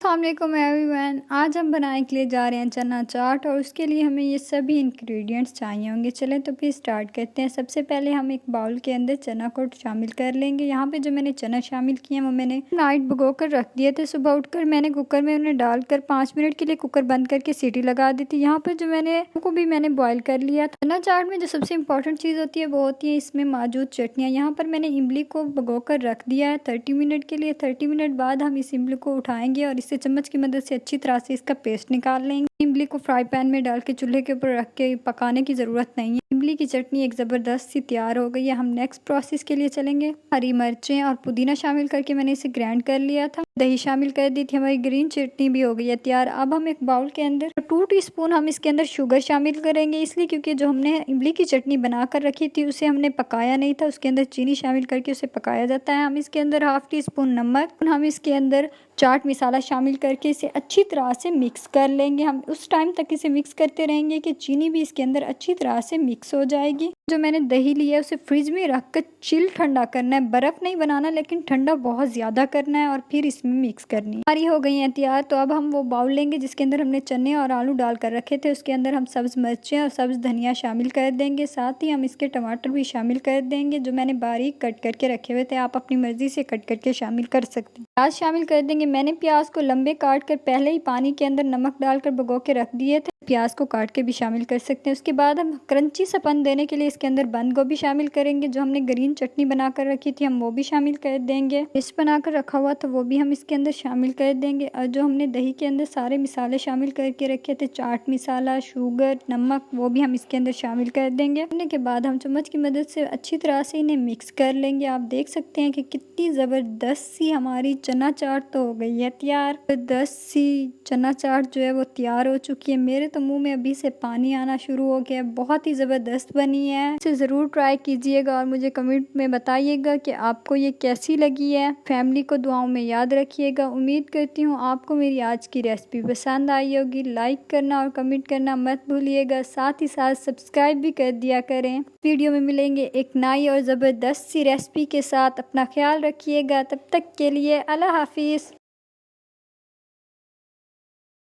अस्सलामुअलैकुम एवरीवन। आज हम बनाने के लिए जा रहे हैं चना चाट और उसके लिए हमें ये सभी इंग्रेडिएंट्स चाहिए होंगे। चलें तो फिर स्टार्ट करते हैं। सबसे पहले हम एक बाउल के अंदर चना को शामिल कर लेंगे। यहाँ पे जो मैंने चना शामिल किए हैं वो मैंने नाइट भिगो कर रख दिए थे। सुबह उठकर मैंने कुकर में उन्हें डालकर 5 मिनट के लिए कुकर बंद करके सीटी लगा दी थी। यहाँ पर जो मैंने बॉयल कर लिया। चना चाट में जो सबसे इम्पोर्टेंट चीज़ होती है वो होती है इसमें मौजूद चटनियाँ। यहाँ पर मैंने इमली को भिगो कर रख दिया है 30 मिनट के लिए। 30 मिनट बाद हम इस इमली को उठाएंगे और इसे चम्मच की मदद से अच्छी तरह से इसका पेस्ट निकाल लेंगे। इमली को फ्राई पैन में डाल के चूल्हे के ऊपर रख के पकाने की ज़रूरत नहीं है। इमली की चटनी एक ज़बरदस्त सी तैयार हो गई है। हम नेक्स्ट प्रोसेस के लिए चलेंगे। हरी मिर्चें और पुदीना शामिल करके मैंने इसे ग्राइंड कर लिया था। दही शामिल कर दी थी। हमारी ग्रीन चटनी भी हो गई है तैयार। अब हम एक बाउल के अंदर 2 टीस्पून हम इसके अंदर शुगर शामिल करेंगे, इसलिए क्योंकि जो हमने इमली की चटनी बना कर रखी थी उसे हमने पकाया नहीं था। उसके अंदर चीनी शामिल करके उसे पकाया जाता है। हम इसके अंदर 1/2 टीस्पून नमक, हम इसके अंदर चाट मसाला शामिल करके इसे अच्छी तरह से मिक्स कर लेंगे। हम उस टाइम तक इसे मिक्स करते रहेंगे कि चीनी भी इसके अंदर अच्छी तरह से मिक्स हो जाएगी। जो मैंने दही लिया है उसे फ्रिज में रख कर चिल ठंडा करना है। बर्फ़ नहीं बनाना लेकिन ठंडा बहुत ज़्यादा करना है और फिर इसमें मिक्स करनी है। हमारी हो गई है तैयार। तो अब हम वो बाउल लेंगे जिसके अंदर हमने चने और आलू डाल कर रखे थे। उसके अंदर हम सब्ज़ मिर्चें और सब्ज़ धनिया शामिल कर देंगे। साथ ही हम इसके टमाटर भी शामिल कर देंगे जो मैंने बारीक कट करके रखे हुए थे। आप अपनी मर्ज़ी से कट करके शामिल कर सकते हैं। प्याज शामिल कर देंगे। मैंने प्याज को लंबे काट कर पहले ही पानी के अंदर नमक डालकर भिगो के रख दिए थे। प्याज को काट के भी शामिल कर सकते हैं। उसके बाद हम क्रंची सपन देने के लिए इसके अंदर बंद गोभी शामिल करेंगे। जो हमने ग्रीन चटनी बनाकर रखी थी हम वो भी शामिल कर देंगे। पेस्ट बनाकर रखा हुआ तो वो भी हम इसके अंदर शामिल कर देंगे। और जो हमने दही के अंदर सारे मसाले शामिल करके रखे थे, चाट मसाला, शुगर, नमक, वो भी हम इसके अंदर शामिल कर देंगे। करने के बाद हम चम्मच की मदद से अच्छी तरह से इन्हें मिक्स कर लेंगे। आप देख सकते हैं कि कितनी ज़बरदस्त सी हमारी चना चाट तो हो गई है तैयार। ज़बरदस्त सी चना चाट जो है वो तैयार हो चुकी है। मेरे तो मुंह में अभी से पानी आना शुरू हो गया है। बहुत ही ज़बरदस्त बनी है। इसे ज़रूर ट्राई कीजिएगा और मुझे कमेंट में बताइएगा कि आपको ये कैसी लगी है। फैमिली को दुआओं में याद रखिएगा। उम्मीद करती हूँ आपको मेरी आज की रेसिपी पसंद आई होगी। लाइक करना और कमेंट करना मत भूलिएगा। साथ ही साथ सब्सक्राइब भी कर दिया करें। वीडियो में मिलेंगे एक नई और ज़बरदस्त सी रेसिपी के साथ। अपना ख्याल रखिएगा। तब तक के लिए अल्लाह हाफिज़।